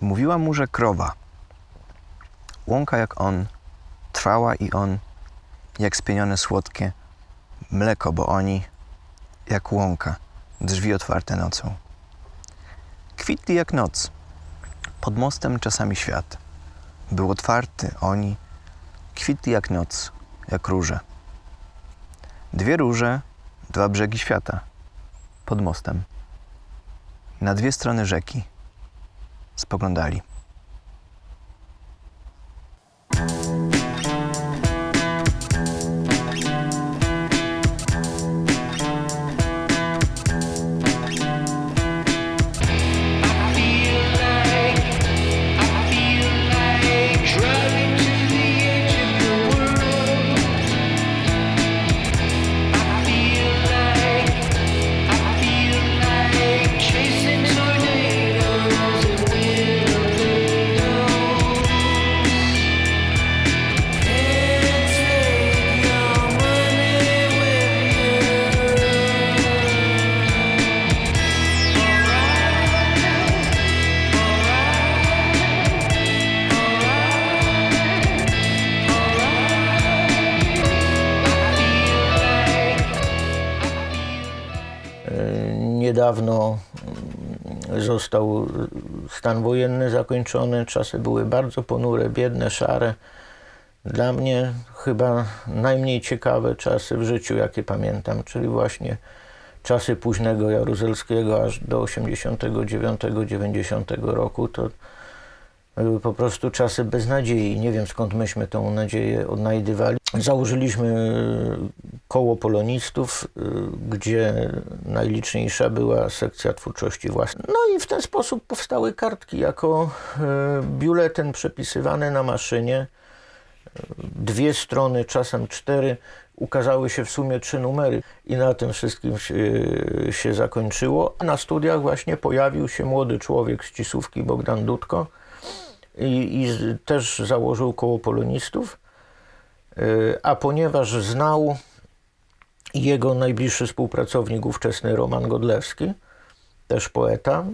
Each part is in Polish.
Mówiła mu, że krowa. Łąka jak on, trwała i on, jak spienione słodkie mleko, bo oni, jak łąka, drzwi otwarte nocą. Kwitli jak noc, pod mostem czasami świat. Był otwarty, oni, kwitli jak noc, jak róże. Dwie róże, dwa brzegi świata, pod mostem. Na dwie strony rzeki spoglądali. Niedawno został stan wojenny zakończony, czasy były bardzo ponure, biedne, szare. Dla mnie chyba najmniej ciekawe czasy w życiu, jakie pamiętam, czyli właśnie czasy późnego Jaruzelskiego aż do 89-90 roku. To były po prostu czasy bez nadziei. Nie wiem, skąd myśmy tę nadzieję odnajdywali. Założyliśmy koło polonistów, gdzie najliczniejsza była sekcja twórczości własnej. No i w ten sposób powstały kartki jako biuletyn przepisywany na maszynie. 2 strony, czasem 4. Ukazały się w sumie 3 numery i na tym wszystkim się zakończyło. A na studiach właśnie pojawił się młody człowiek z Cisówki, Bogdan Dudko, i też założył koło polonistów, a ponieważ znał jego najbliższy współpracownik ówczesny Roman Godlewski, też poeta,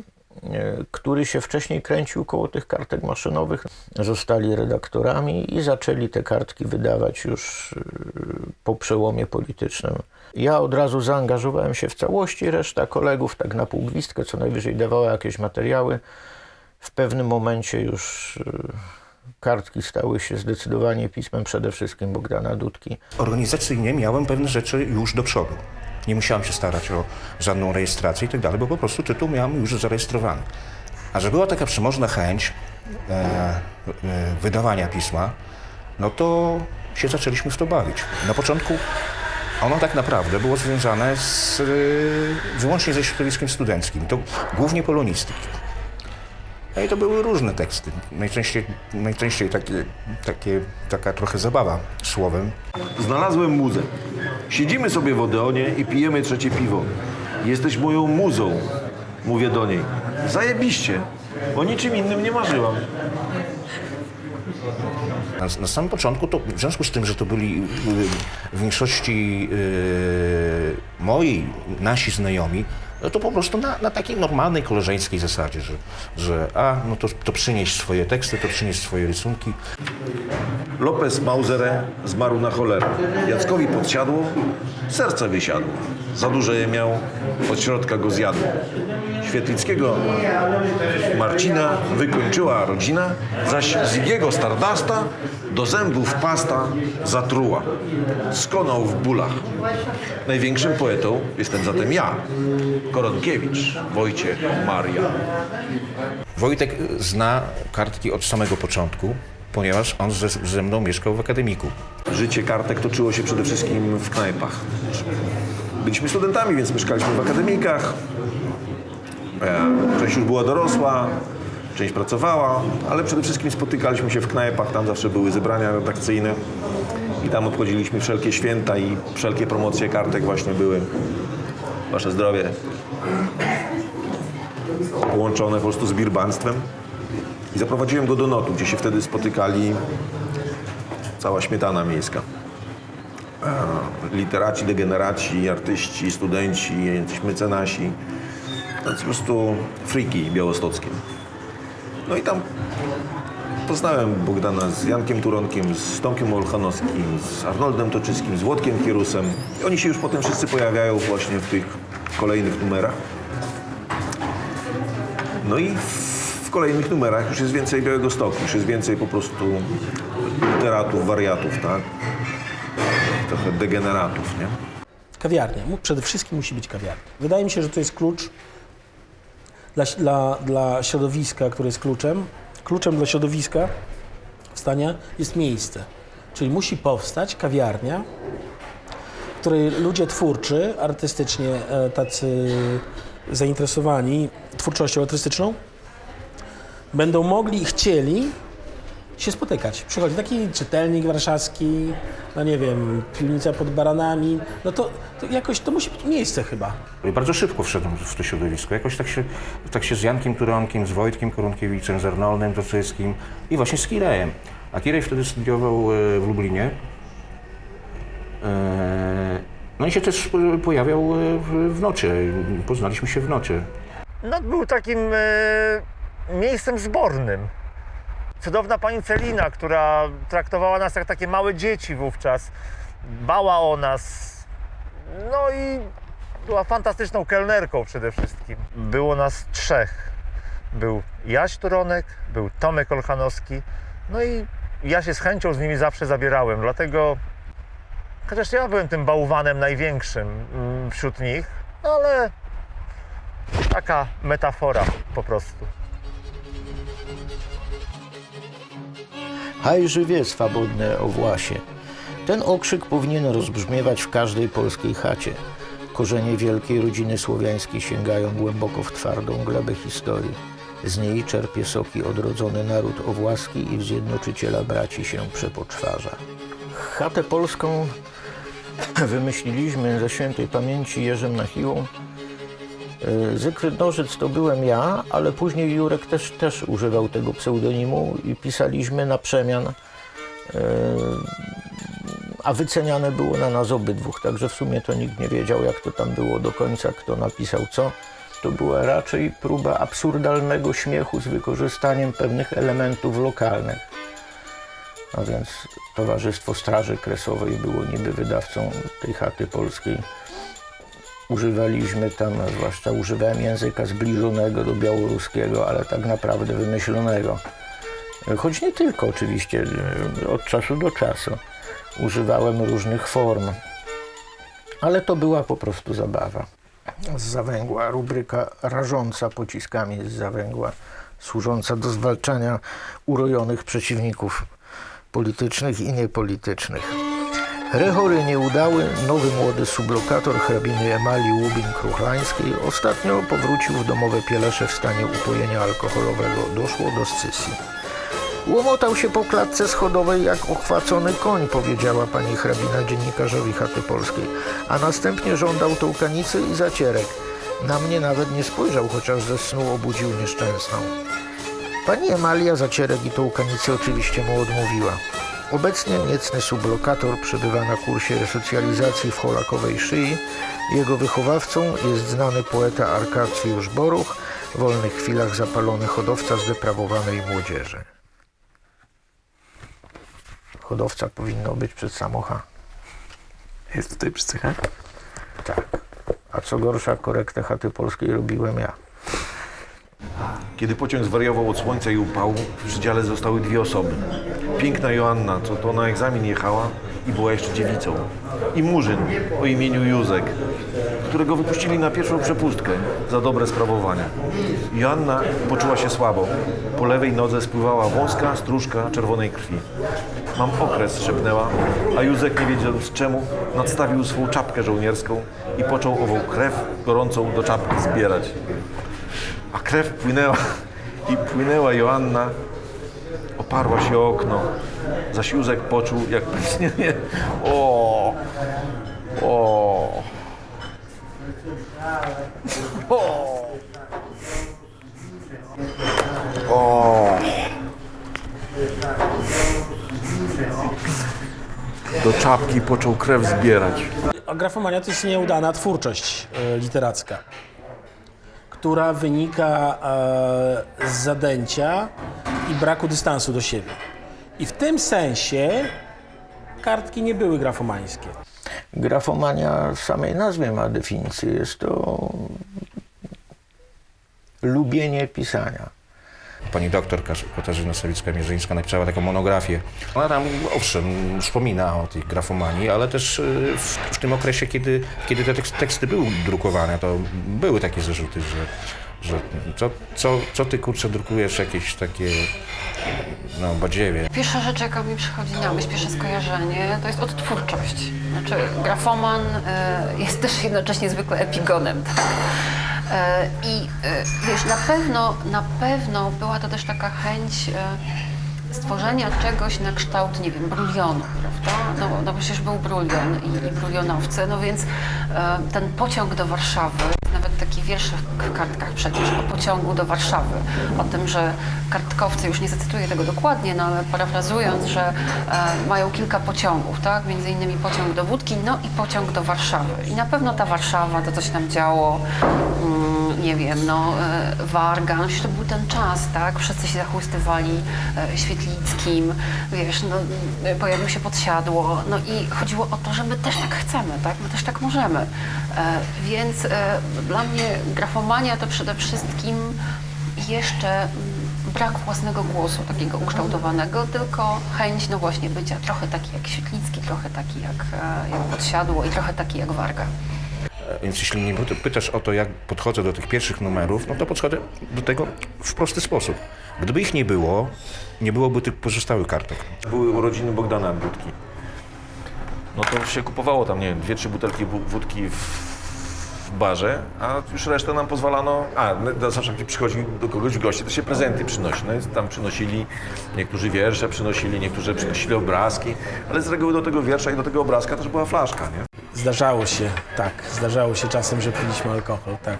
który się wcześniej kręcił koło tych kartek maszynowych, zostali redaktorami i zaczęli te kartki wydawać już po przełomie politycznym. Ja od razu zaangażowałem się w całości, reszta kolegów tak na pół gwizdkę, co najwyżej dawała jakieś materiały. W pewnym momencie już kartki stały się zdecydowanie pismem przede wszystkim Bogdana Dudki. Organizacyjnie miałem pewne rzeczy już do przodu. Nie musiałem się starać o żadną rejestrację i tak dalej, bo po prostu tytuł miałem już zarejestrowany. A że była taka przemożna chęć wydawania pisma, no to się zaczęliśmy w to bawić. Na początku ono tak naprawdę było związane wyłącznie ze środowiskiem studenckim, to głównie polonistyki. No i to były różne teksty, najczęściej taka trochę zabawa słowem. Znalazłem muzę. Siedzimy sobie w Odeonie i pijemy trzecie piwo. Jesteś moją muzą, mówię do niej. Zajebiście. O niczym innym nie marzyłam. Na samym początku, to w związku z tym, że to byli w większości nasi znajomi, no to po prostu na takiej normalnej, koleżeńskiej zasadzie, że no to przynieś swoje teksty, to przynieś swoje rysunki. Lopez Mausere zmarł na cholerę. Jackowi podsiadło, serce wysiadło. Za duże je miał, od środka go zjadło. Świetlickiego Marcina wykończyła rodzina, zaś Zigiego Stardasta do zębów pasta zatruła. Skonał w bólach. Największym poetą jestem zatem ja, Koronkiewicz Wojciech Maria. Wojtek zna kartki od samego początku, ponieważ on ze mną mieszkał w akademiku. Życie kartek toczyło się przede wszystkim w knajpach. Byliśmy studentami, więc mieszkaliśmy w akademikach. Część już była dorosła, część pracowała, ale przede wszystkim spotykaliśmy się w knajpach, tam zawsze były zebrania redakcyjne i tam obchodziliśmy wszelkie święta i wszelkie promocje kartek właśnie były. Wasze zdrowie. Połączone po prostu z birbanstwem. I zaprowadziłem go do Notu, gdzie się wtedy spotykali cała śmietana miejska. Literaci, degeneraci, artyści, studenci, jacyś mecenasi. To po prostu friki białostockie. No i tam poznałem Bogdana z Jankiem Turonkiem, z Tomkiem Olchanowskim, z Arnoldem Toczyskim, z Włodkiem Kierusem. I oni się już potem wszyscy pojawiają właśnie w tych kolejnych numerach. No i w kolejnych numerach już jest więcej Białegostoku, już jest więcej po prostu literatów, wariatów, tak? Trochę degeneratów, nie? Kawiarnia. Przede wszystkim musi być kawiarnia. Wydaje mi się, że to jest klucz dla środowiska, które jest kluczem. Kluczem dla środowiska powstania jest miejsce. Czyli musi powstać kawiarnia, w której ludzie twórczy, artystycznie tacy zainteresowani twórczością artystyczną będą mogli i chcieli się spotykać. Przychodzi taki czytelnik warszawski, no nie wiem, piwnica pod Baranami, no to jakoś to musi być miejsce chyba. I bardzo szybko wszedłem w to środowisko. Jakoś tak się z Jankiem Turonkiem, z Wojtkiem Korunkiewiczem, z Arnoldem Toczyskim i właśnie z Kirejem. A Kirej wtedy studiował w Lublinie. No i się też pojawiał w nocy. Poznaliśmy się w nocy. No, był takim miejscem zbornym. Cudowna pani Celina, która traktowała nas jak takie małe dzieci wówczas, dbała o nas, no i była fantastyczną kelnerką przede wszystkim. Było nas 3. Był Jaś Turonek, był Tomek Olchanowski, no i ja się z chęcią z nimi zawsze zabierałem, dlatego, chociaż ja byłem tym bałwanem największym wśród nich, ale taka metafora po prostu. Hajży wie swobodne o Własie. Ten okrzyk powinien rozbrzmiewać w każdej polskiej chacie. Korzenie wielkiej rodziny słowiańskiej sięgają głęboko w twardą glebę historii. Z niej czerpie soki odrodzony naród owłaski i w zjednoczyciela braci się przepoczwarza. Chatę polską wymyśliliśmy ze świętej pamięci Jerzym Nachiłą. Zygfryd Nożyc to byłem ja, ale później Jurek też używał tego pseudonimu i pisaliśmy na przemian, a wyceniane było na nas obydwóch, także w sumie to nikt nie wiedział, jak to tam było do końca, kto napisał co. To była raczej próba absurdalnego śmiechu z wykorzystaniem pewnych elementów lokalnych. A więc Towarzystwo Straży Kresowej było niby wydawcą tej chaty polskiej. Używaliśmy tam, zwłaszcza używałem języka zbliżonego do białoruskiego, ale tak naprawdę wymyślonego. Choć nie tylko oczywiście, od czasu do czasu. Używałem różnych form, ale to była po prostu zabawa. Z Zawęgła, rubryka rażąca pociskami z Zawęgła, służąca do zwalczania urojonych przeciwników politycznych i niepolitycznych. Rechory nieudały, nowy młody sublokator hrabiny Emalii Łubin-Kruchlańskiej ostatnio powrócił w domowe Pielesze w stanie upojenia alkoholowego. Doszło do scysji. Łomotał się po klatce schodowej jak ochwacony koń, powiedziała pani hrabina dziennikarzowi Chaty Polskiej, a następnie żądał tołkanicy i zacierek. Na mnie nawet nie spojrzał, chociaż ze snu obudził nieszczęsną. Pani Emalia zacierek i tołkanicy oczywiście mu odmówiła. Obecnie niecny sublokator przebywa na kursie resocjalizacji w Cholakowej Szyi. Jego wychowawcą jest znany poeta Arkadiusz Boruch, w wolnych chwilach zapalony hodowca zdeprawowanej młodzieży. Hodowca powinno być przed samocha. Jest tutaj przycycha? Tak. A co gorsza, korektę Chaty Polskiej robiłem ja. Kiedy pociąg zwariował od słońca i upału, w przedziale zostały 2 osoby. Piękna Joanna, co to na egzamin jechała i była jeszcze dziewicą. I Murzyn o imieniu Józek, którego wypuścili na pierwszą przepustkę za dobre sprawowanie. Joanna poczuła się słabo. Po lewej nodze spływała wąska stróżka czerwonej krwi. Mam okres, szepnęła, a Józek, nie wiedząc czemu, nadstawił swą czapkę żołnierską i począł ową krew gorącą do czapki zbierać. A krew płynęła i płynęła Joanna, oparła się o okno, zaś Józek poczuł, jak płynie. O! Do czapki począł krew zbierać. A grafomania to jest nieudana twórczość literacka, która wynika z zadęcia i braku dystansu do siebie. I w tym sensie kartki nie były grafomańskie. Grafomania w samej nazwie ma definicję. Jest to lubienie pisania. Pani doktor Katarzyna Sawicka-Mierzyńska napisała taką monografię. Ona tam, owszem, wspomina o tej grafomanii, ale też w tym okresie, kiedy te teksty były drukowane, to były takie zarzuty, że co ty, kurczę, drukujesz jakieś takie, no, badziewie. Pierwsza rzecz, jaka mi przychodzi na myśl, pierwsze skojarzenie, to jest odtwórczość. Znaczy, grafoman jest też jednocześnie zwykle epigonem, tak? I wiesz, na pewno była to też taka chęć stworzenia czegoś na kształt, nie wiem, brulionu, prawda? No przecież był brulion i brulionowce, no więc ten pociąg do Warszawy, nawet taki wiersz w kartkach przecież o pociągu do Warszawy, o tym, że kartkowcy, już nie zacytuję tego dokładnie, no ale parafrazując, że mają kilka pociągów, tak? Między innymi pociąg do Wódki, no i pociąg do Warszawy. I na pewno ta Warszawa, to coś tam działo, nie wiem, no Warga, no to był ten czas, tak? Wszyscy się zachłystywali Świetlickim, wiesz, no pojawił się Podsiadło, no i chodziło o to, że my też tak chcemy, tak? My też tak możemy. Więc dla mnie grafomania to przede wszystkim jeszcze brak własnego głosu, takiego ukształtowanego, tylko chęć, no właśnie, bycia trochę taki jak Świetlicki, trochę taki jak Podsiadło i trochę taki jak Warga. Więc jeśli mnie pytasz o to, jak podchodzę do tych pierwszych numerów, no to podchodzę do tego w prosty sposób. Gdyby ich nie było, nie byłoby tych pozostałych kartek. Były urodziny Bogdana Budki. No to się kupowało tam, nie wiem, 2-3 butelki wódki w barze, a już resztę nam pozwalano... zawsze jak przychodzi do kogoś w gości, to się prezenty przynosi. No, tam przynosili niektórzy wiersze, niektórzy przynosili obrazki, ale z reguły do tego wiersza i do tego obrazka też była flaszka, nie? Zdarzało się czasem, że piliśmy alkohol, tak.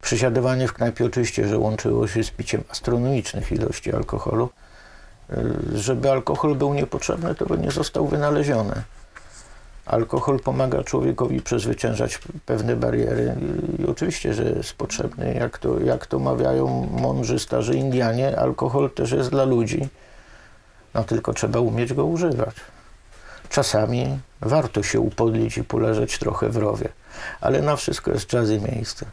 Przysiadywanie w knajpie oczywiście, że łączyło się z piciem astronomicznych ilości alkoholu. Żeby alkohol był niepotrzebny, to by nie został wynaleziony. Alkohol pomaga człowiekowi przezwyciężać pewne bariery i oczywiście, że jest potrzebny. Jak to mawiają mądrzy starzy Indianie, alkohol też jest dla ludzi, no tylko trzeba umieć go używać. Czasami warto się upodlić i poleżeć trochę w rowie, ale na wszystko jest czas i miejsce.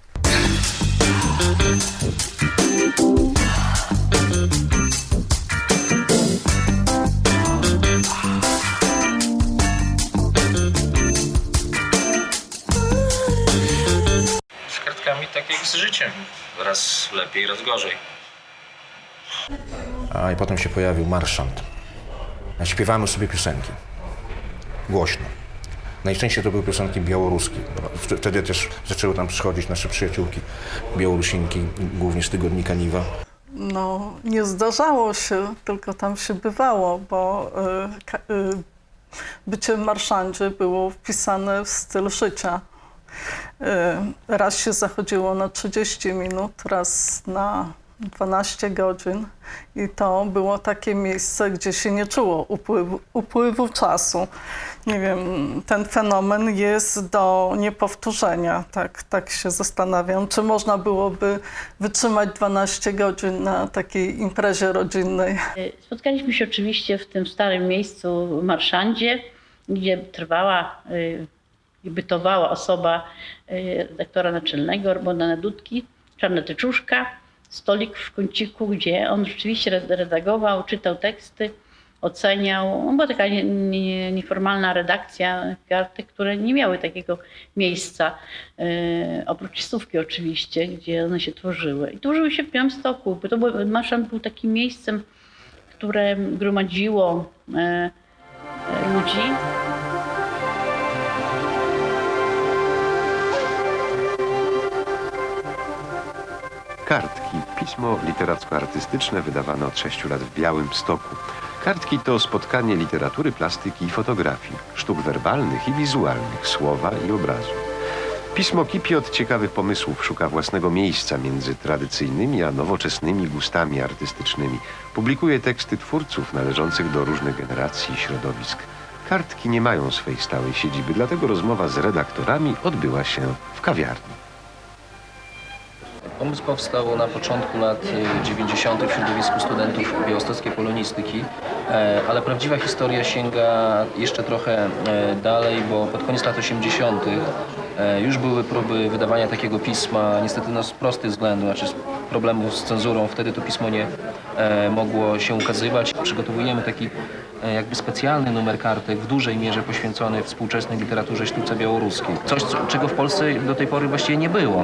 Z kartkami tak jak z życiem. Raz lepiej, raz gorzej. I potem się pojawił marszant. Śpiewamy sobie piosenki. Głośno. Najczęściej to były piosenki białoruskie. Wtedy też zaczęły tam przychodzić nasze przyjaciółki Białorusinki, głównie z tygodnika Niwa. No, nie zdarzało się, tylko tam się bywało, bo bycie w marszandzie było wpisane w styl życia. Raz się zachodziło na 30 minut, raz na 12 godzin i to było takie miejsce, gdzie się nie czuło upływu czasu. Nie wiem, ten fenomen jest do niepowtórzenia. Tak się zastanawiam, czy można byłoby wytrzymać 12 godzin na takiej imprezie rodzinnej. Spotkaliśmy się oczywiście w tym starym miejscu w Marszandzie, gdzie trwała i bytowała osoba redaktora naczelnego Bogdana Dudki, czarna teczuszka, stolik w kąciku, gdzie on rzeczywiście redagował, czytał teksty, oceniał. Była taka nieformalna redakcja kartek, które nie miały takiego miejsca, oprócz stówki oczywiście, gdzie one się tworzyły. I tworzyły się w Białymstoku. Marszant był takim miejscem, które gromadziło ludzi. Kartki. Pismo literacko-artystyczne wydawane od 6 lat w Białymstoku. Kartki to spotkanie literatury, plastyki i fotografii, sztuk werbalnych i wizualnych, słowa i obrazu. Pismo kipi od ciekawych pomysłów, szuka własnego miejsca między tradycyjnymi a nowoczesnymi gustami artystycznymi. Publikuje teksty twórców należących do różnych generacji i środowisk. Kartki nie mają swej stałej siedziby, dlatego rozmowa z redaktorami odbyła się w kawiarni. Pomysł powstał na początku lat 90. w środowisku studentów białostockiej polonistyki, ale prawdziwa historia sięga jeszcze trochę dalej, bo pod koniec lat 80. już były próby wydawania takiego pisma, niestety no, z prostych względów, znaczy z problemów z cenzurą. Wtedy to pismo nie mogło się ukazywać. Przygotowujemy taki jakby specjalny numer kartek, w dużej mierze poświęcony współczesnej literaturze i sztuce białoruskiej. Coś, czego w Polsce do tej pory właściwie nie było.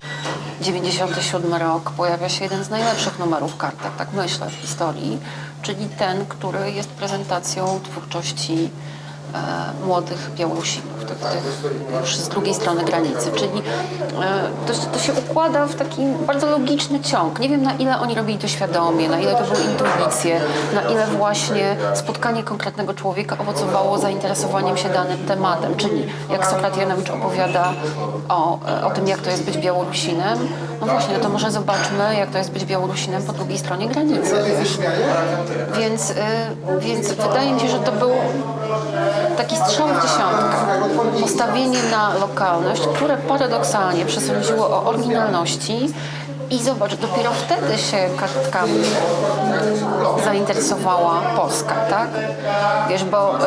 97 rok pojawia się jeden z najlepszych numerów kartek, tak myślę, w historii, czyli ten, który jest prezentacją twórczości młodych Białorusinów, tych już z drugiej strony granicy, czyli to się układa w taki bardzo logiczny ciąg. Nie wiem, na ile oni robili to świadomie, na ile to były intuicje, na ile właśnie spotkanie konkretnego człowieka owocowało zainteresowaniem się danym tematem, czyli jak Sokrat Janowicz opowiada o tym, jak to jest być Białorusinem, no właśnie, no to może zobaczmy, jak to jest być Białorusinem po drugiej stronie granicy. Więc wydaje mi się, że to był taki strzał w dziesiątkę. Postawienie na lokalność, które paradoksalnie przesądziło o oryginalności i zobacz, dopiero wtedy się kartkami zainteresowała Polska, tak? Wiesz, bo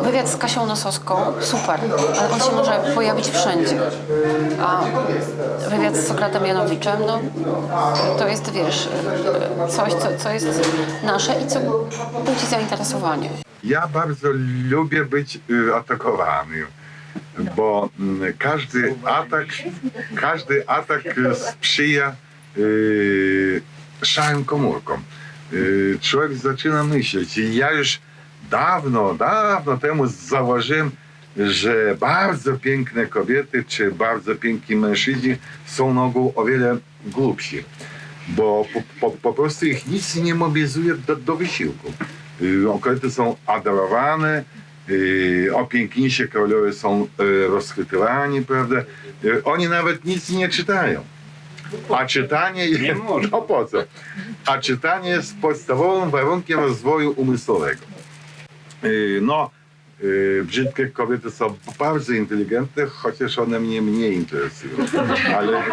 wywiad z Kasią Nosowską, super, ale on się może pojawić wszędzie. A wywiad z Sokratem Janowiczem, no to jest, wiesz, coś, co jest nasze i co budzi zainteresowanie. Ja bardzo lubię być atakowanym, bo każdy atak sprzyja szarym komórkom. Człowiek zaczyna myśleć. I ja już dawno temu zauważyłem, że bardzo piękne kobiety czy bardzo piękni mężczyźni są na ogół o wiele głupsi, bo po prostu ich nic nie mobilizuje do wysiłku. Kobiety są adorowane, opiękniejsi królowie są rozchwytywani, prawda? Oni nawet nic nie czytają. A czytanie jest, no po co? A czytanie jest podstawowym warunkiem rozwoju umysłowego. Brzydkie kobiety są bardzo inteligentne, chociaż one mnie mniej interesują. Ale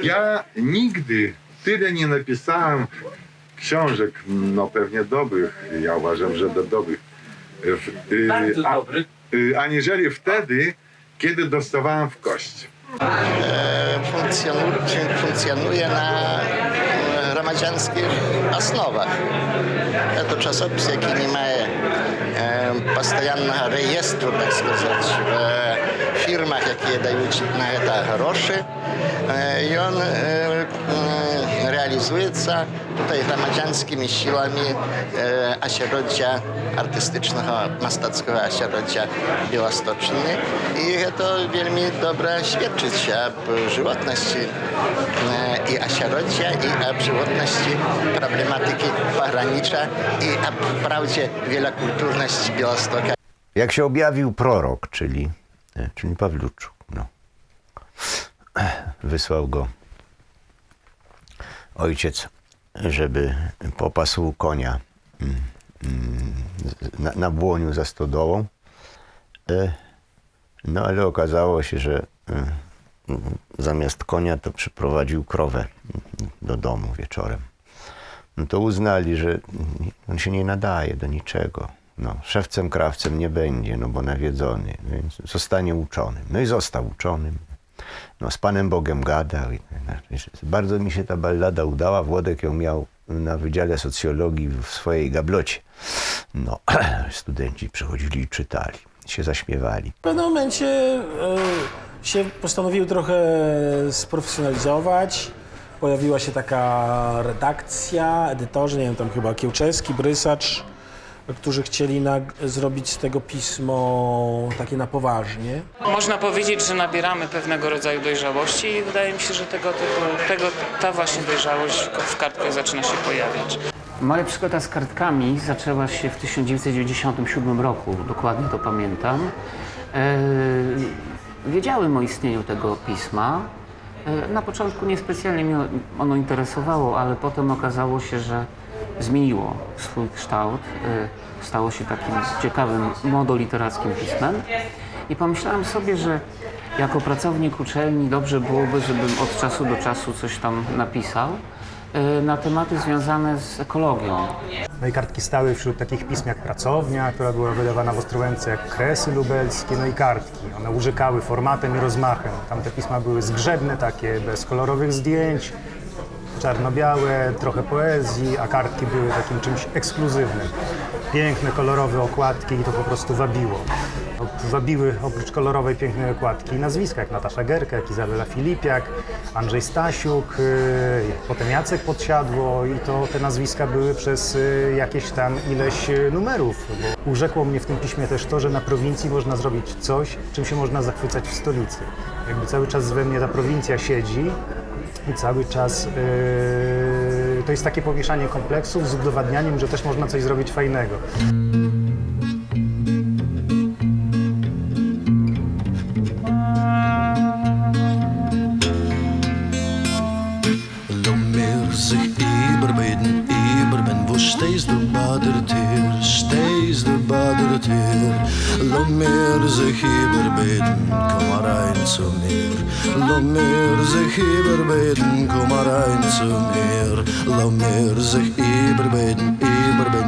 ja nigdy tyle nie napisałem książek, no pewnie dobrych, ja uważam, że dobrych, aniżeli wtedy, kiedy dostawałem w kość. Funkcjonuje na громадянских основах. Это czasopis, jaki nie ma постоянного реєстру, так сказать, в фирмах, які дають на это гроші. I on realizується tutaj громадянськими силами осереддя artystycznego, mastackiego осереддя Białostoczni. I to вельми добре świadczyć o żywotności i осереддя, i o żywotności problematyki pogranicza i o wprawdzie wielokulturności Białostoka. Jak się objawił prorok, czyli Pawluczuk, no. Wysłał go ojciec, żeby popasł konia na błoniu za stodołą. No ale okazało się, że zamiast konia to przyprowadził krowę do domu wieczorem. No to uznali, że on się nie nadaje do niczego. No, szewcem, krawcem nie będzie, no bo nawiedzony, więc zostanie uczonym. No i został uczonym. No, z Panem Bogiem gadał. Bardzo mi się ta ballada udała. Włodek ją miał na Wydziale Socjologii w swojej gablocie. No, studenci przychodzili i czytali, się zaśmiewali. W pewnym momencie się postanowiły trochę sprofesjonalizować. Pojawiła się taka redakcja, edytorzy, nie wiem, tam chyba Kiełczewski, Brysacz, którzy chcieli zrobić z tego pismo takie na poważnie. Można powiedzieć, że nabieramy pewnego rodzaju dojrzałości i wydaje mi się, że ta właśnie dojrzałość w kartkach zaczyna się pojawiać. Moja przygoda z kartkami zaczęła się w 1997 roku, dokładnie to pamiętam. Wiedziałem o istnieniu tego pisma. Na początku niespecjalnie mnie ono interesowało, ale potem okazało się, że zmieniło swój kształt, stało się takim ciekawym, młodoliterackim pismem i pomyślałem sobie, że Jako pracownik uczelni dobrze byłoby, żebym od czasu do czasu coś tam napisał na tematy związane z ekologią. No i kartki stały wśród takich pism jak Pracownia, która była wydawana w Ostrołęce, jak Kresy lubelskie, no i kartki. One urzekały formatem i rozmachem. Tamte pisma były zgrzebne takie, bez kolorowych zdjęć, czarno-białe, trochę poezji, a kartki były takim czymś ekskluzywnym. Piękne, kolorowe okładki i to po prostu wabiło. Wabiły oprócz kolorowej, pięknej okładki nazwiska jak Natasza Gerka, jak Izabela Filipiak, Andrzej Stasiuk, potem Jacek Podsiadło i to te nazwiska były przez jakieś tam ileś numerów. Bo urzekło mnie w tym piśmie też to, że na prowincji można zrobić coś, czym się można zachwycać w stolicy. Jakby cały czas we mnie ta prowincja siedzi i cały czas to jest takie powieszanie kompleksów z udowadnianiem, że też można coś zrobić fajnego. Steeds de baderteer, laat meer zich überbeten, kom maar rein zu mir. Laat meer zich überbeten, kom maar rein zu mir. Laat meer zich überbeten,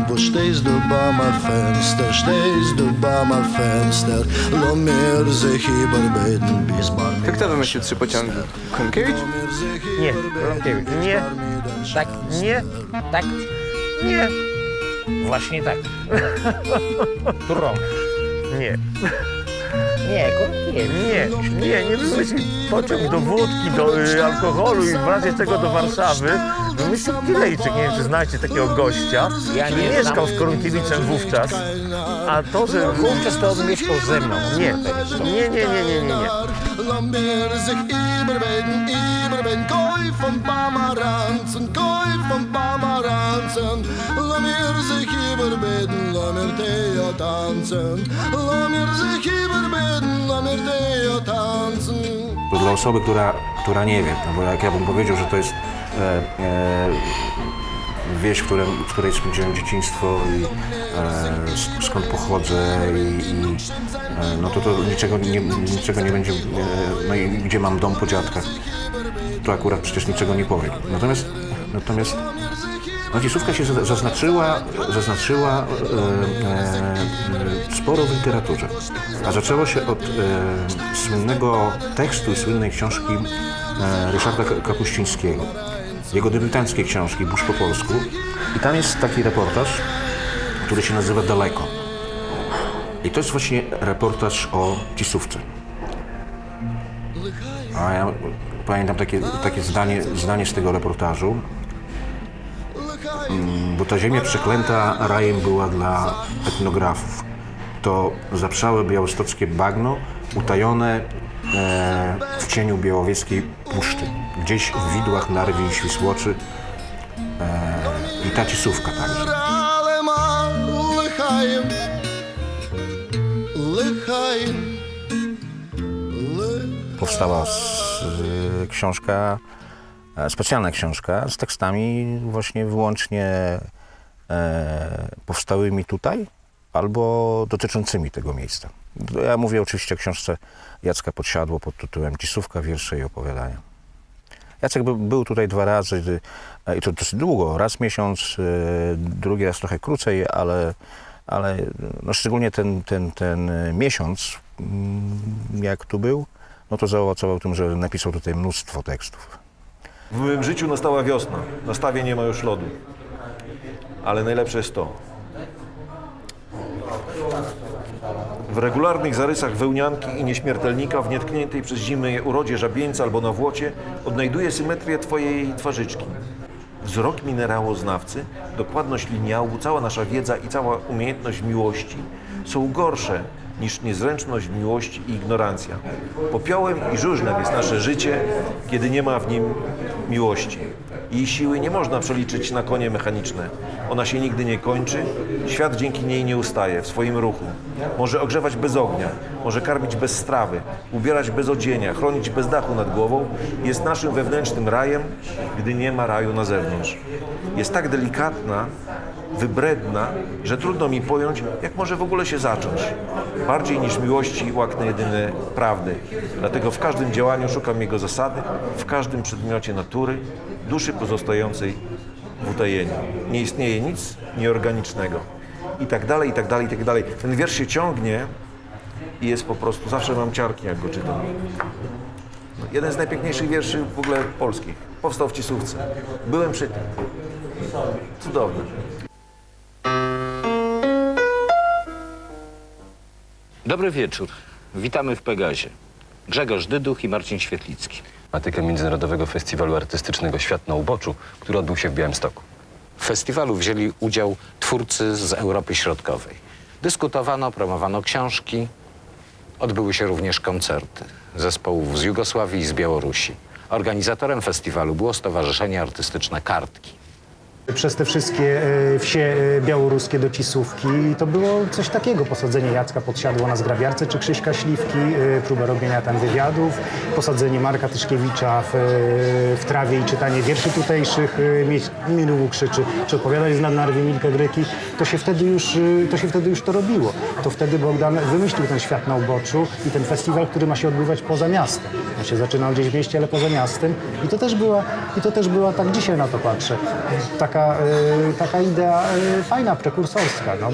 wo stehst du bei mein Fenster, stehst du bei mein Fenster. Laat meer zich überbeten, bis bald. To kto wymyślił 3 pociągi? Konkiewicz? Nie, Gronkiewicz. Nie, tak, nie, tak, nie. Właśnie tak. Którą? Nie. Nie, nie wymyślił pociąg do wódki, do alkoholu i w razie czego do Warszawy. Wymyślił Kilejczyk, nie wiem czy znacie takiego gościa, który mieszkał z Korunkiewiczem wówczas, a to, że wówczas to on mieszkał ze mną. Nie. Laat meer zich überbeten, kooi van Pomeranzen, kooi van Pomeranzen. Laat meer zich überbeten, laat meer Theo tanzen. Laat meer zich überbeten, laat meer Theo tanzen. To dla osoby, która nie wie, no bo jak ja bym powiedział, że to jest wieś, w której spędziłem dzieciństwo i skąd pochodzę no to niczego nie będzie, no i gdzie mam dom po dziadkach, to akurat przecież niczego nie powiem. Natomiast Nacisówka się zaznaczyła sporo w literaturze, a zaczęło się od słynnego tekstu i słynnej książki Ryszarda Kapuścińskiego, jego debiutanckiej książki Burz po polsku. I tam jest taki reportaż, który się nazywa Daleko. I to jest właśnie reportaż o Cisówce. A ja pamiętam takie zdanie z tego reportażu, bo ta ziemia przeklęta rajem była dla etnografów. To zaprzałe białostockie bagno, utajone w cieniu białowieskiej puszczy. Gdzieś w widłach Narwi i Świsłoczy i ta Cisówka także. Powstała specjalna książka z tekstami właśnie wyłącznie powstałymi tutaj albo dotyczącymi tego miejsca. Ja mówię oczywiście o książce Jacka Podsiadło pod tytułem Cisówka, wiersze i opowiadania. Jacek był tutaj 2 razy i to dosyć długo, raz w miesiąc, drugi raz trochę krócej, ale no szczególnie ten miesiąc, jak tu był, no to zaowocował tym, że napisał tutaj mnóstwo tekstów. W moim życiu nastała wiosna. Na stawie nie ma już lodu. Ale najlepsze jest to. W regularnych zarysach wełnianki i nieśmiertelnika w nietkniętej przez zimę urodzie żabieńca albo na włocie odnajduję symetrię twojej twarzyczki. Wzrok minerałoznawcy, dokładność liniału, cała nasza wiedza i cała umiejętność miłości są gorsze niż niezręczność miłości i ignorancja. Popiołem i żużlem jest nasze życie, kiedy nie ma w nim miłości. Jej siły nie można przeliczyć na konie mechaniczne. Ona się nigdy nie kończy, świat dzięki niej nie ustaje w swoim ruchu. Może ogrzewać bez ognia, może karmić bez strawy, ubierać bez odzienia, chronić bez dachu nad głową. Jest naszym wewnętrznym rajem, gdy nie ma raju na zewnątrz. Jest tak delikatna, wybredna, że trudno mi pojąć, jak może w ogóle się zacząć. Bardziej niż miłości łaknę jedyne prawdy. Dlatego w każdym działaniu szukam jego zasady, w każdym przedmiocie natury, duszy pozostającej w utajeniu. Nie istnieje nic nieorganicznego. I tak dalej, i tak dalej, i tak dalej. Ten wiersz się ciągnie i jest po prostu, zawsze mam ciarki, jak go czytam. Jeden z najpiękniejszych wierszy w ogóle polskich. Powstał w Cisówce. Byłem przy tym. Cudowny. Dobry wieczór. Witamy w Pegazie. Grzegorz Dyduch i Marcin Świetlicki. Tematykę Międzynarodowego Festiwalu Artystycznego Świat na Uboczu, który odbył się w Białymstoku. W festiwalu wzięli udział twórcy z Europy Środkowej. Dyskutowano, promowano książki. Odbyły się również koncerty zespołów z Jugosławii i z Białorusi. Organizatorem festiwalu było Stowarzyszenie Artystyczne Kartki. Przez te wszystkie wsie białoruskie do Cisówki to było coś takiego. Posadzenie Jacka Podsiadła na zgrabiarce czy Krzyśka Śliwki, próba robienia tam wywiadów, posadzenie Marka Tyszkiewicza w trawie i czytanie wierszy tutejszych, Milu Łukrzyczy, czy opowiadać z Narwy Milka Gryki, to się wtedy już to robiło. To wtedy Bogdan wymyślił ten Świat na Uboczu i ten festiwal, który ma się odbywać poza miastem. On się zaczynał gdzieś w mieście, ale poza miastem. I to też była, tak dzisiaj na to patrzę, taka idea fajna, prekursorska. No.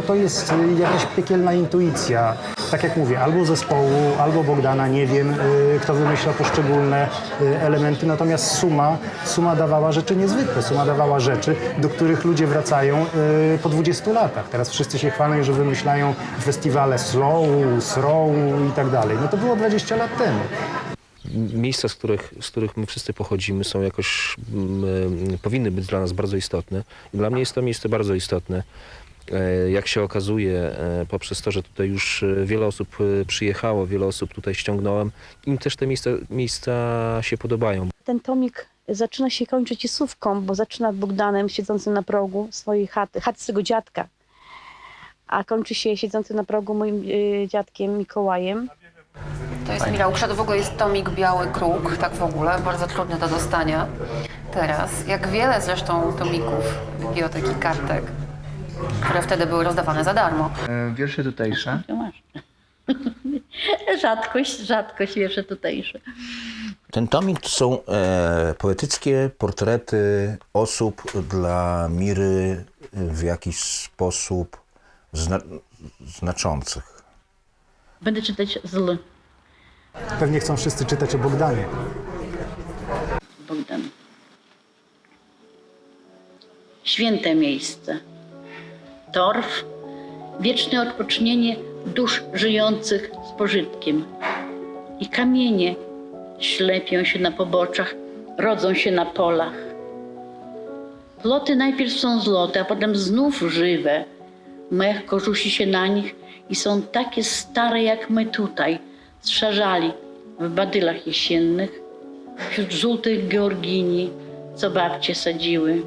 To jest jakaś piekielna intuicja. Tak jak mówię, albo zespołu, albo Bogdana, nie wiem, kto wymyśla poszczególne elementy, natomiast suma dawała rzeczy niezwykłe. Suma dawała rzeczy, do których ludzie wracają po 20 latach. Teraz wszyscy się chwalą, że wymyślają festiwale slow i tak dalej. No to było 20 lat temu. Miejsca, z których my wszyscy pochodzimy, są jakoś, powinny być dla nas bardzo istotne. I dla mnie jest to miejsce bardzo istotne. Jak się okazuje, poprzez to, że tutaj już wiele osób przyjechało, wiele osób tutaj ściągnąłem, im też te miejsca się podobają. Ten tomik zaczyna się kończyć Cisówką, bo zaczyna Bogdanem siedzącym na progu swojej chaty swego dziadka, a kończy się siedzącym na progu moim dziadkiem Mikołajem. To jest Mila Łukrzyca, to w ogóle jest tomik Biały Kruk, tak w ogóle, bardzo trudny do dostania teraz. Jak wiele zresztą tomików Biblioteki Kartek, które wtedy były rozdawane za darmo. Wiersze tutejsze. Rzadkość wiersze tutejsze. Ten tomik to są poetyckie portrety osób dla Miry w jakiś sposób znaczących. Będę czytać z Pewnie chcą wszyscy czytać o Bogdanie. Bogdan. Święte miejsce. Torf, wieczne odpocznienie dusz żyjących z pożytkiem. I kamienie ślepią się na poboczach, rodzą się na polach. Zloty najpierw są zlote, a potem znów żywe. Mech korzusi się na nich i są takie stare jak my tutaj, strzarzali w badylach jesiennych, wśród żółtych georgini, co babcie sadziły.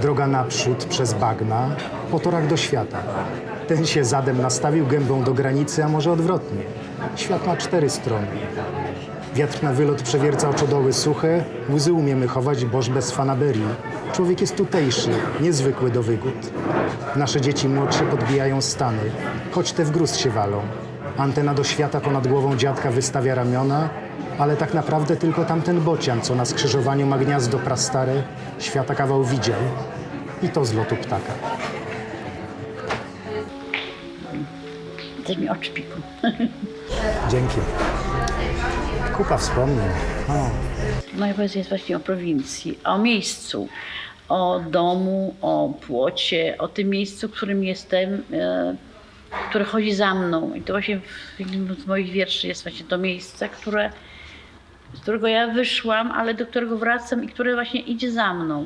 Droga naprzód przez bagna, po torach do świata. Ten się zadem nastawił gębą do granicy, a może odwrotnie. Świat ma 4 strony. Wiatr na wylot przewierca oczodoły suche, łzy umiemy chować, boż bez fanaberii. Człowiek jest tutejszy, niezwykły do wygód. Nasze dzieci młodsze podbijają stany, choć te w gruz się walą. Antena do świata ponad głową dziadka wystawia ramiona, ale tak naprawdę tylko tamten bocian, co na skrzyżowaniu ma gniazdo prastare, świata kawał widział. I to z lotu ptaka. Też mi oczy piką. Dzięki. Kupa wspomnień. Moja poezja jest właśnie o prowincji, o miejscu, o domu, o płocie, o tym miejscu, w którym jestem, które chodzi za mną. I to właśnie w jednym z moich wierszy jest właśnie to miejsce, z którego ja wyszłam, ale do którego wracam i które właśnie idzie za mną.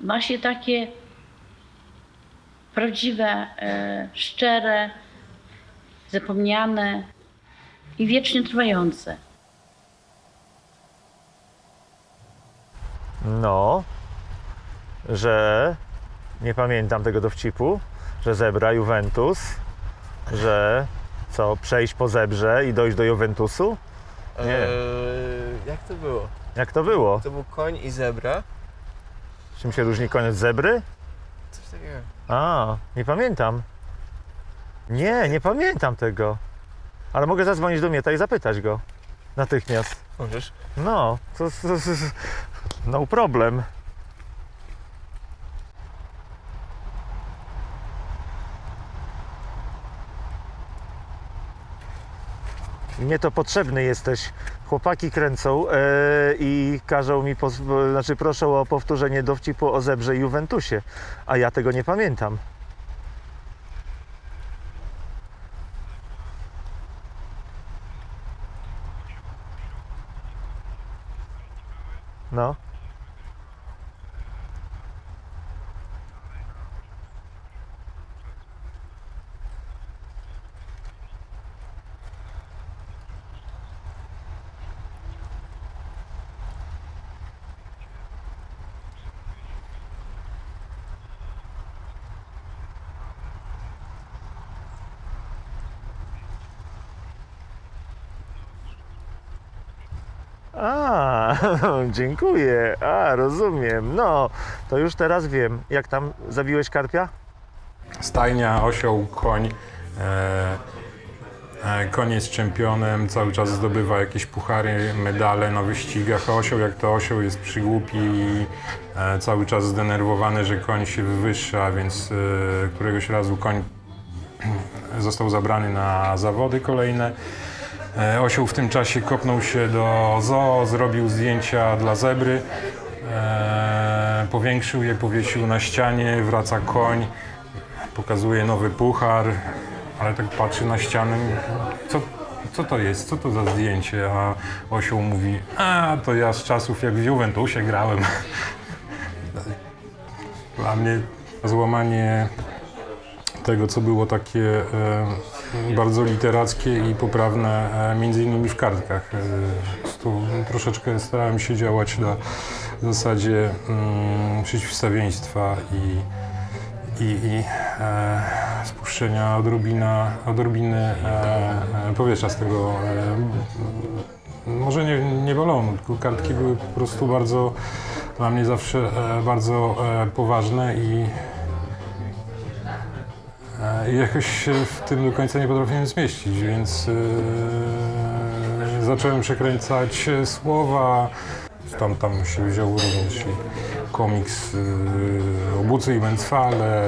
Ma się takie prawdziwe, szczere, zapomniane i wiecznie trwające. No, że nie pamiętam tego dowcipu, że Zebra, Juventus, że co, przejść po Zebrze i dojść do Juventusu? Nie. Jak to było? Jak to było? To był koń i zebra Czym się różni koń od zebry? Coś takiego. A, nie pamiętam. Nie pamiętam tego. Ale mogę zadzwonić do Mieta i zapytać go. Natychmiast. Możesz? No, no problem. Nie to potrzebny jesteś. Chłopaki kręcą i każą mi, znaczy proszą o powtórzenie dowcipu o zebrze i Juventusie, a ja tego nie pamiętam. No. A, dziękuję. A, rozumiem. No, to już teraz wiem. Jak tam zabiłeś karpia? Stajnia, osioł, koń. Koń jest czempionem, cały czas zdobywa jakieś puchary, medale na wyścigach. A osioł, jak to osioł, jest przygłupi i cały czas zdenerwowany, że koń się wywyższa, więc któregoś razu koń został zabrany na zawody kolejne. Osioł w tym czasie kopnął się do zoo, zrobił zdjęcia dla zebry, powiększył je, powiesił na ścianie, wraca koń, pokazuje nowy puchar, ale tak patrzy na ścianę, co to jest, co to za zdjęcie, a osioł mówi, a to ja z czasów jak w Juventusie grałem. Dla mnie złamanie tego, co było takie bardzo literackie i poprawne, między innymi w kartkach. Tu troszeczkę starałem się działać na zasadzie przeciwstawieństwa i spuszczenia odrobiny powietrza z tego. Może nie balonu, tylko kartki były po prostu bardzo, dla mnie zawsze bardzo poważne i jakoś się w tym do końca nie potrafiłem zmieścić, więc zacząłem przekręcać słowa. Tam się wziął również komiks o Bucy i Mencwale,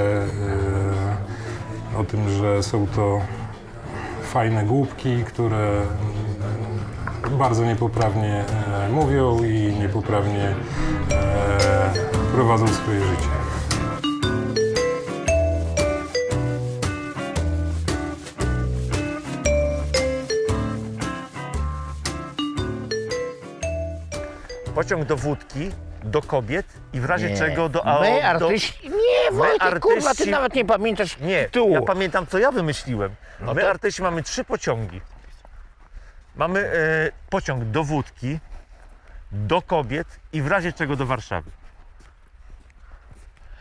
o tym, że są to fajne głupki, które bardzo niepoprawnie mówią i niepoprawnie prowadzą swoje życie. Pociąg do wódki, do kobiet i w razie czego do... My artyści... Nie, Wojtek, kurwa, ty nawet nie pamiętasz tytułu. Ja pamiętam, co ja wymyśliłem. No My to... artyści mamy 3 pociągi. Mamy pociąg do wódki, do kobiet i w razie czego do Warszawy.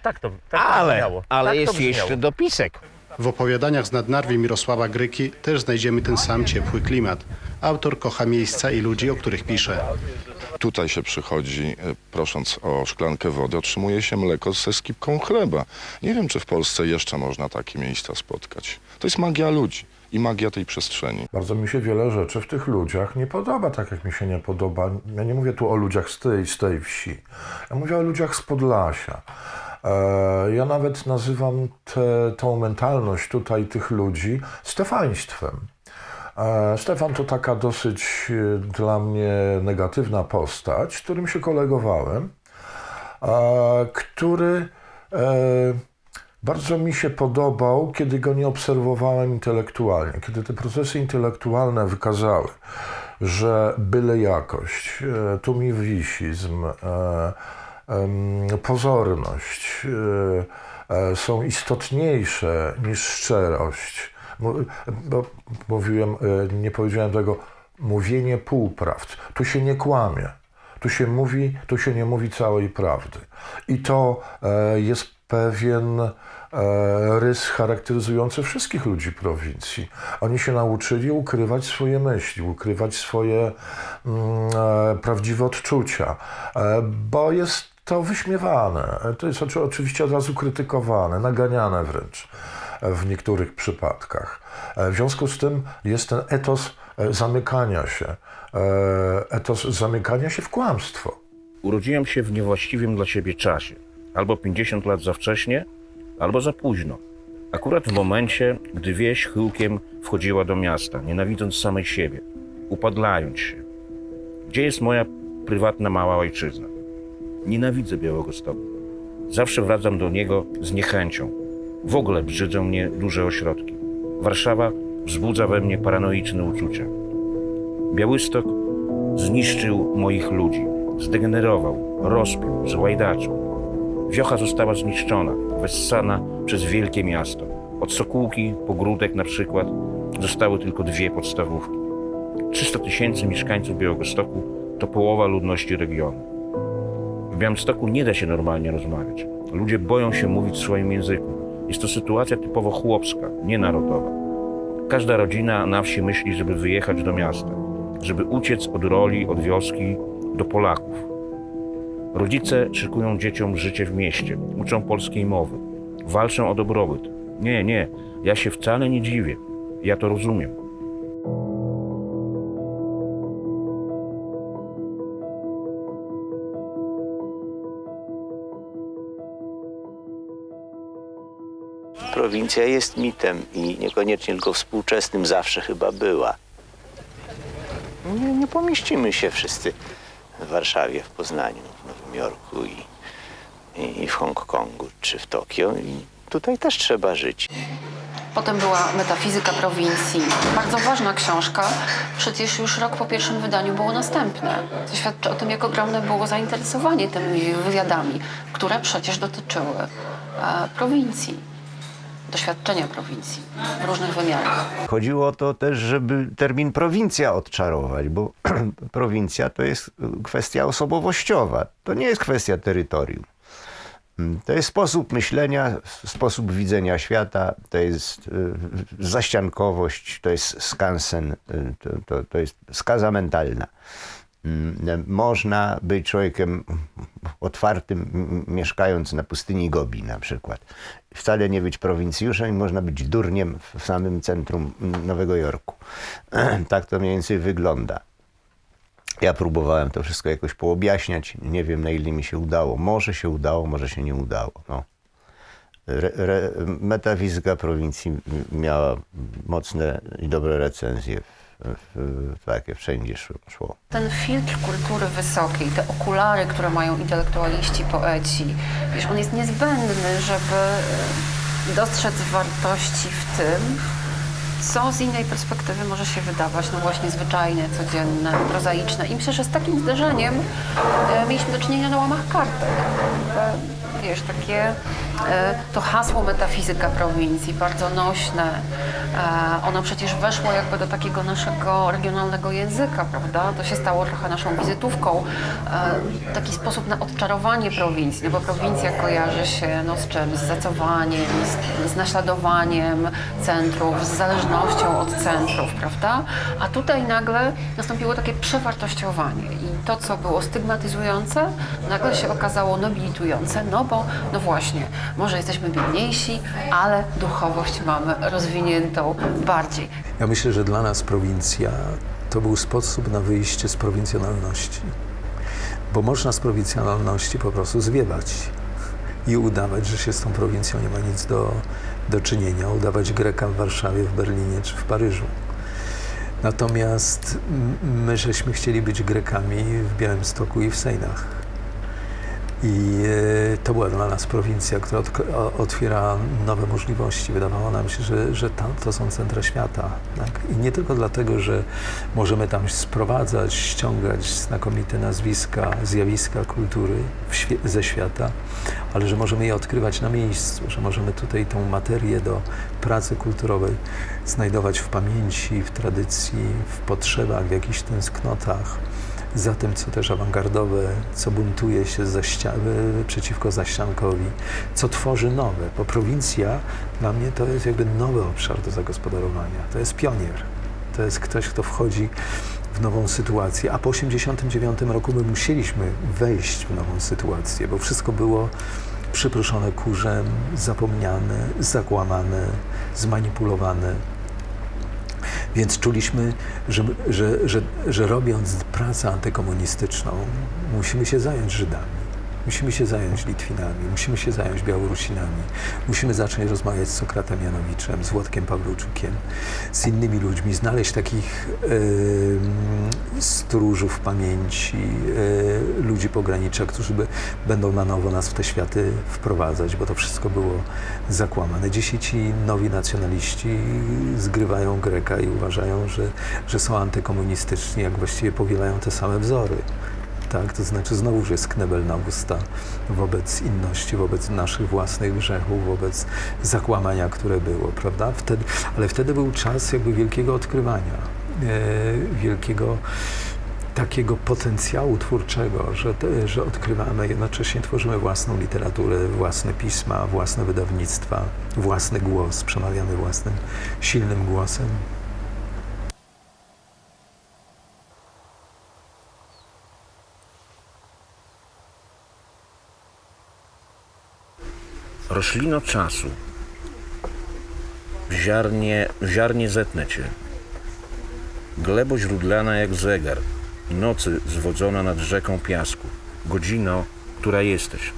Tak to brzmiało. Ale tak jest jeszcze dopisek. W opowiadaniach z Nadnarwi Mirosława Gryki też znajdziemy ten sam ciepły klimat. Autor kocha miejsca i ludzi, o których pisze. Tutaj się przychodzi, prosząc o szklankę wody, otrzymuje się mleko ze skipką chleba. Nie wiem, czy w Polsce jeszcze można takie miejsca spotkać. To jest magia ludzi i magia tej przestrzeni. Bardzo mi się wiele rzeczy w tych ludziach nie podoba, tak jak mi się nie podoba. Ja nie mówię tu o ludziach z tej wsi. Ja mówię o ludziach z Podlasia. Ja nawet nazywam tą mentalność tutaj tych ludzi stefaństwem. Stefan to taka dosyć dla mnie negatywna postać, z którym się kolegowałem, który bardzo mi się podobał, kiedy go nie obserwowałem intelektualnie, kiedy te procesy intelektualne wykazały, że byle jakość, tumiwisizm, pozorność są istotniejsze niż szczerość. Bo mówiłem, nie powiedziałem tego, mówienie półprawd. Tu się nie kłamie, tu się nie mówi całej prawdy. I to jest pewien rys charakteryzujący wszystkich ludzi prowincji. Oni się nauczyli ukrywać swoje myśli, ukrywać swoje prawdziwe odczucia, bo jest to wyśmiewane, to jest oczywiście od razu krytykowane, naganiane wręcz w niektórych przypadkach. W związku z tym jest ten etos zamykania się w kłamstwo. Urodziłem się w niewłaściwym dla siebie czasie. Albo 50 lat za wcześnie, albo za późno. Akurat w momencie, gdy wieś chyłkiem wchodziła do miasta, nienawidząc samej siebie, upadlając się. Gdzie jest moja prywatna mała ojczyzna? Nienawidzę Białegostoku. Zawsze wracam do niego z niechęcią. W ogóle brzydzą mnie duże ośrodki. Warszawa wzbudza we mnie paranoiczne uczucia. Białystok zniszczył moich ludzi. Zdegenerował, rozpił, złajdaczył. Wiocha została zniszczona, wessana przez wielkie miasto. Od Sokółki po Gródek na przykład zostały tylko 2 podstawówki. 300 000 mieszkańców Białegostoku to połowa ludności regionu. W Białymstoku nie da się normalnie rozmawiać. Ludzie boją się mówić w swoim języku. Jest to sytuacja typowo chłopska, nie narodowa. Każda rodzina na wsi myśli, żeby wyjechać do miasta, żeby uciec od roli, od wioski do Polaków. Rodzice szykują dzieciom życie w mieście, uczą polskiej mowy, walczą o dobrobyt. Nie, ja się wcale nie dziwię. Ja to rozumiem. Prowincja jest mitem i niekoniecznie tylko współczesnym zawsze chyba była. Nie pomieścimy się wszyscy w Warszawie, w Poznaniu, w Nowym Jorku i w Hongkongu czy w Tokio. I tutaj też trzeba żyć. Potem była Metafizyka prowincji. Bardzo ważna książka. Przecież już rok po pierwszym wydaniu było następne. Co świadczy o tym, jak ogromne było zainteresowanie tymi wywiadami, które przecież dotyczyły prowincji. Doświadczenia prowincji w różnych wymiarach. Chodziło o to też, żeby termin prowincja odczarować, bo prowincja to jest kwestia osobowościowa, to nie jest kwestia terytorium. To jest sposób myślenia, sposób widzenia świata, to jest zaściankowość, to jest skansen, to jest skaza mentalna. Można być człowiekiem otwartym, mieszkając na pustyni Gobi na przykład. Wcale nie być prowincjuszem, można być durniem w samym centrum Nowego Jorku. Tak to mniej więcej wygląda. Ja próbowałem to wszystko jakoś poobjaśniać. Nie wiem, na ile mi się udało. Może się udało, może się nie udało. No. Metafizyka prowincji miała mocne i dobre recenzje. Takie wszędzie szło. Ten filtr kultury wysokiej, te okulary, które mają intelektualiści, poeci, wiesz, on jest niezbędny, żeby dostrzec wartości w tym, co z innej perspektywy może się wydawać, no właśnie zwyczajne, codzienne, prozaiczne. I myślę, że z takim zderzeniem mieliśmy do czynienia na łamach kartek. Wiesz, takie to hasło metafizyka prowincji, bardzo nośne. Ono przecież weszło jakby do takiego naszego regionalnego języka, prawda? To się stało trochę naszą wizytówką. Taki sposób na odczarowanie prowincji, no bo prowincja kojarzy się no, z czym? Z zacowaniem, z naśladowaniem centrów, z zależnością od centrów, prawda? A tutaj nagle nastąpiło takie przewartościowanie i to, co było stygmatyzujące, nagle się okazało nobilitujące, no bo, no właśnie, może jesteśmy biedniejsi, ale duchowość mamy rozwiniętą bardziej. Ja myślę, że dla nas prowincja to był sposób na wyjście z prowincjonalności. Bo można z prowincjonalności po prostu zwiewać i udawać, że się z tą prowincją nie ma nic do czynienia, udawać Greka w Warszawie, w Berlinie czy w Paryżu. Natomiast my żeśmy chcieli być Grekami w Białymstoku i w Sejnach. I to była dla nas prowincja, która otwiera nowe możliwości. Wydawało nam się, że tam to są centra świata. Tak? I nie tylko dlatego, że możemy tam sprowadzać, ściągać znakomite nazwiska, zjawiska kultury ze świata, ale że możemy je odkrywać na miejscu, że możemy tutaj tą materię do pracy kulturowej znajdować w pamięci, w tradycji, w potrzebach, w jakichś tęsknotach. Za tym, co też awangardowe, co buntuje się przeciwko zaściankowi, co tworzy nowe. Bo prowincja dla mnie to jest jakby nowy obszar do zagospodarowania. To jest pionier. To jest ktoś, kto wchodzi w nową sytuację, a po 1989 roku my musieliśmy wejść w nową sytuację, bo wszystko było przyproszone kurzem, zapomniane, zakłamane, zmanipulowane. Więc czuliśmy, że robiąc pracę antykomunistyczną, musimy się zająć Żydami, musimy się zająć Litwinami, musimy się zająć Białorusinami, musimy zacząć rozmawiać z Sokratem Janowiczem, z Włodkiem Pawluczukiem, z innymi ludźmi, znaleźć takich stróżów pamięci, ludzi pogranicza, którzy będą na nowo nas w te światy wprowadzać, bo to wszystko było zakłamane. Dzisiaj ci nowi nacjonaliści zgrywają Greka i uważają, że są antykomunistyczni, jak właściwie powielają te same wzory. Tak, to znaczy znowuż jest knebel na usta wobec inności, wobec naszych własnych grzechów, wobec zakłamania, które było, prawda? Ale wtedy był czas jakby wielkiego odkrywania, wielkiego takiego potencjału twórczego, że odkrywamy, jednocześnie tworzymy własną literaturę, własne pisma, własne wydawnictwa, własny głos, przemawiamy własnym silnym głosem. Roślino czasu, w ziarnie zetnę cię, glebo źródlana jak zegar i nocy zwodzona nad rzeką piasku, godzino, która jesteś.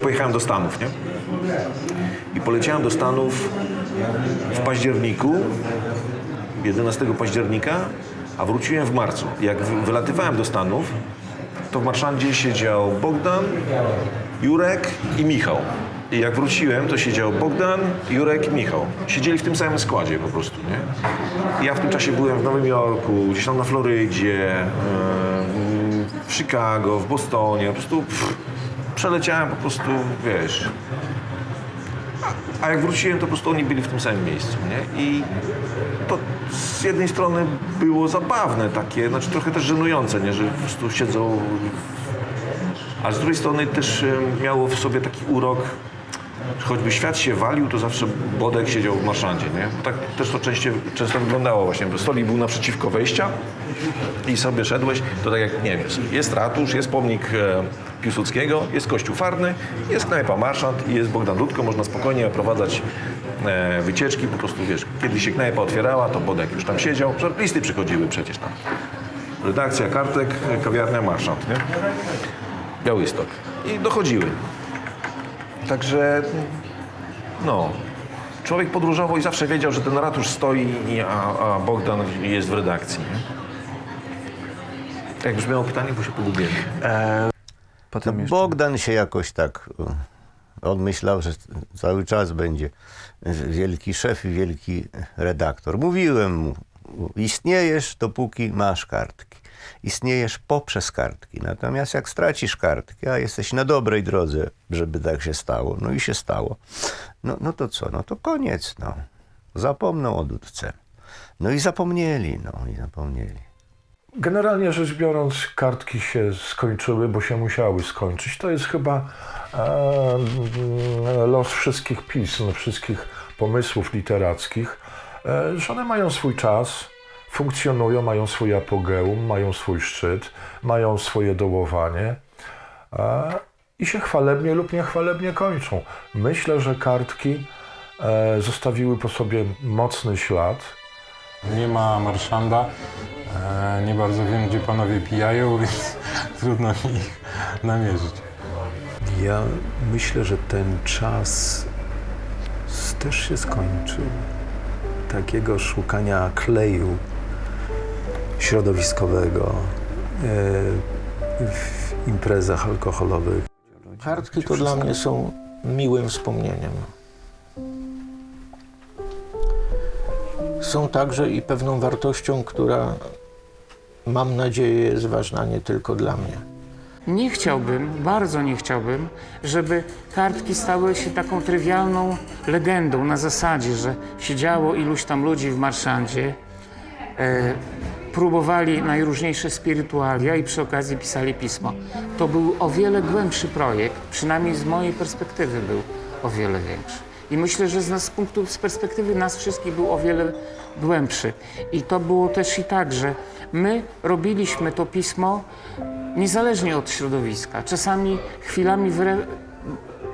Pojechałem do Stanów, nie? I poleciałem do Stanów w październiku, 11 października, a wróciłem w marcu. Jak wylatywałem do Stanów, to w Marszandzie siedział Bogdan, Jurek i Michał. I jak wróciłem, to siedział Bogdan, Jurek i Michał. Siedzieli w tym samym składzie po prostu, nie? I ja w tym czasie byłem w Nowym Jorku, gdzieś tam na Florydzie, w Chicago, w Bostonie, po prostu przeleciałem po prostu, wiesz. A jak wróciłem, to po prostu oni byli w tym samym miejscu, nie? I to z jednej strony było zabawne takie, znaczy trochę też żenujące, nie? Że po prostu siedzą. A z drugiej strony też miało w sobie taki urok, że choćby świat się walił, to zawsze Bodek siedział w Marszandzie, nie? Bo tak też to często wyglądało właśnie, bo stolik był naprzeciwko wejścia i sobie szedłeś, to tak jak, nie wiem, jest ratusz, jest pomnik Piłsudskiego, jest kościół Farny, jest knajpa Marszant i jest Bogdan Dudko, można spokojnie oprowadzać wycieczki, po prostu wiesz, kiedy się knajpa otwierała, to Bodek już tam siedział, listy przychodziły przecież tam. Redakcja kartek, kawiarnia Marszant, nie? Białystok. I dochodziły. Także, no, człowiek podróżował i zawsze wiedział, że ten ratusz stoi, a Bogdan jest w redakcji. Nie? Jak brzmiało pytanie, bo się pogubiłem. Bogdan się jakoś tak, on myślał, że cały czas będzie wielki szef i wielki redaktor. Mówiłem mu, istniejesz, dopóki masz kartki. Istniejesz poprzez kartki. Natomiast jak stracisz kartki, a jesteś na dobrej drodze, żeby tak się stało, no i się stało, no to co? No to koniec, no. Zapomną o Dudce. No i zapomnieli, Generalnie rzecz biorąc, kartki się skończyły, bo się musiały skończyć. To jest chyba los wszystkich pism, wszystkich pomysłów literackich, że one mają swój czas, funkcjonują, mają swój apogeum, mają swój szczyt, mają swoje dołowanie i się chwalebnie lub niechwalebnie kończą. Myślę, że kartki zostawiły po sobie mocny ślad. Nie ma marszanda, nie bardzo wiem, gdzie panowie pijają, więc trudno mi ich namierzyć. Ja myślę, że ten czas też się skończył. Takiego szukania kleju środowiskowego w imprezach alkoholowych. Kartki to dla mnie są miłym wspomnieniem. Są także i pewną wartością, która, mam nadzieję, jest ważna nie tylko dla mnie. Nie chciałbym, bardzo nie chciałbym, żeby kartki stały się taką trywialną legendą na zasadzie, że siedziało iluś tam ludzi w marszandzie, próbowali najróżniejsze spirytualia i przy okazji pisali pismo. To był o wiele głębszy projekt, przynajmniej z mojej perspektywy był o wiele większy. I myślę, że z perspektywy nas wszystkich był o wiele głębszy. I to było też i tak, że my robiliśmy to pismo niezależnie od środowiska. Czasami chwilami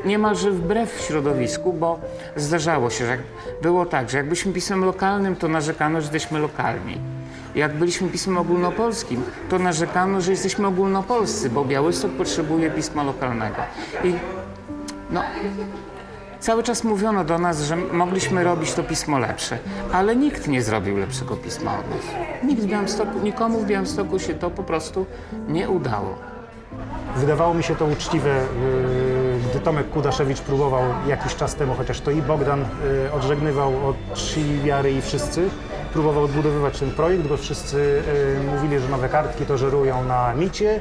niemalże wbrew środowisku, bo zdarzało się, że było tak, że jak byliśmy pismem lokalnym, to narzekano, że jesteśmy lokalni. Jak byliśmy pismem ogólnopolskim, to narzekano, że jesteśmy ogólnopolscy, bo Białystok potrzebuje pisma lokalnego. I no, cały czas mówiono do nas, że mogliśmy robić to pismo lepsze, ale nikt nie zrobił lepszego pisma od nas. Nikomu w Białymstoku się to po prostu nie udało. Wydawało mi się to uczciwe, gdy Tomek Kudaszewicz próbował jakiś czas temu, chociaż to i Bogdan odżegnywał od czci, wiary i wszyscy, próbował odbudowywać ten projekt, bo wszyscy mówili, że nowe kartki to żerują na micie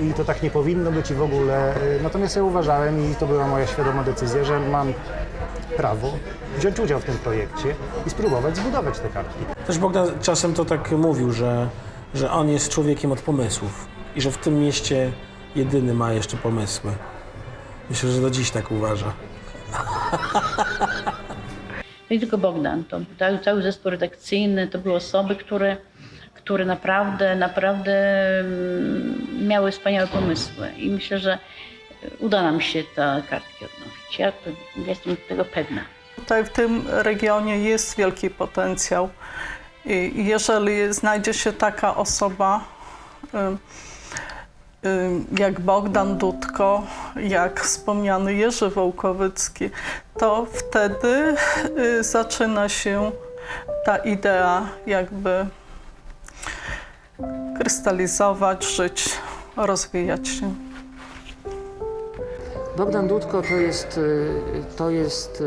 i to tak nie powinno być i w ogóle. Natomiast ja uważałem, i to była moja świadoma decyzja, że mam prawo wziąć udział w tym projekcie i spróbować zbudować te kartki. Też Bogdan czasem to tak mówił, że on jest człowiekiem od pomysłów i że w tym mieście jedyny ma jeszcze pomysły. Myślę, że do dziś tak uważa. To nie tylko Bogdan, to cały zespół redakcyjny, to były osoby, które naprawdę miały wspaniałe pomysły i myślę, że uda nam się te kartki odnowić. Ja jestem tego pewna. Tutaj w tym regionie jest wielki potencjał i jeżeli znajdzie się taka osoba jak Bogdan Dudko, jak wspomniany Jerzy Wołkowycki, to wtedy zaczyna się ta idea jakby krystalizować, żyć, rozwijać się. Bogdan Dudko to jest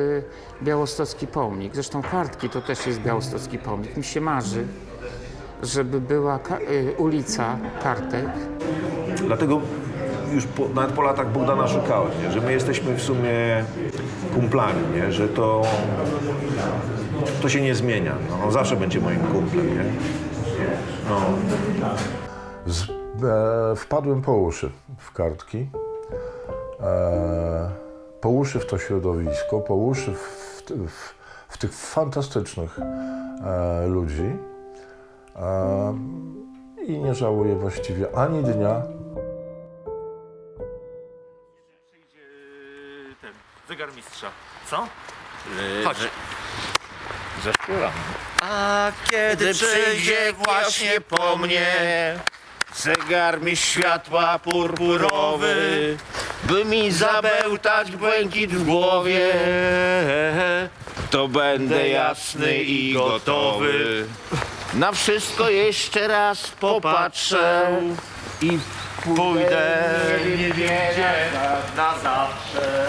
białostocki pomnik. Zresztą kartki to też jest białostocki pomnik. Mi się marzy, żeby była ulica Kartek. Dlatego już nawet po latach Bogdana szukałem, nie? Że my jesteśmy w sumie kumplami, nie? Że to się nie zmienia. No, on zawsze będzie moim kumplem. Nie? No. Wpadłem po uszy w kartki, po uszy w to środowisko, po uszy w tych fantastycznych ludzi i nie żałuję właściwie ani dnia. Zegarmistrza. Co? Chodź. Ze szkóra. A kiedy przyjdzie właśnie po mnie zegarmistrz światła purpurowy, by mi zabełtać błękit w głowie, to będę jasny i gotowy. Na wszystko jeszcze raz popatrzę i pójdę, nie wiedzie na zawsze.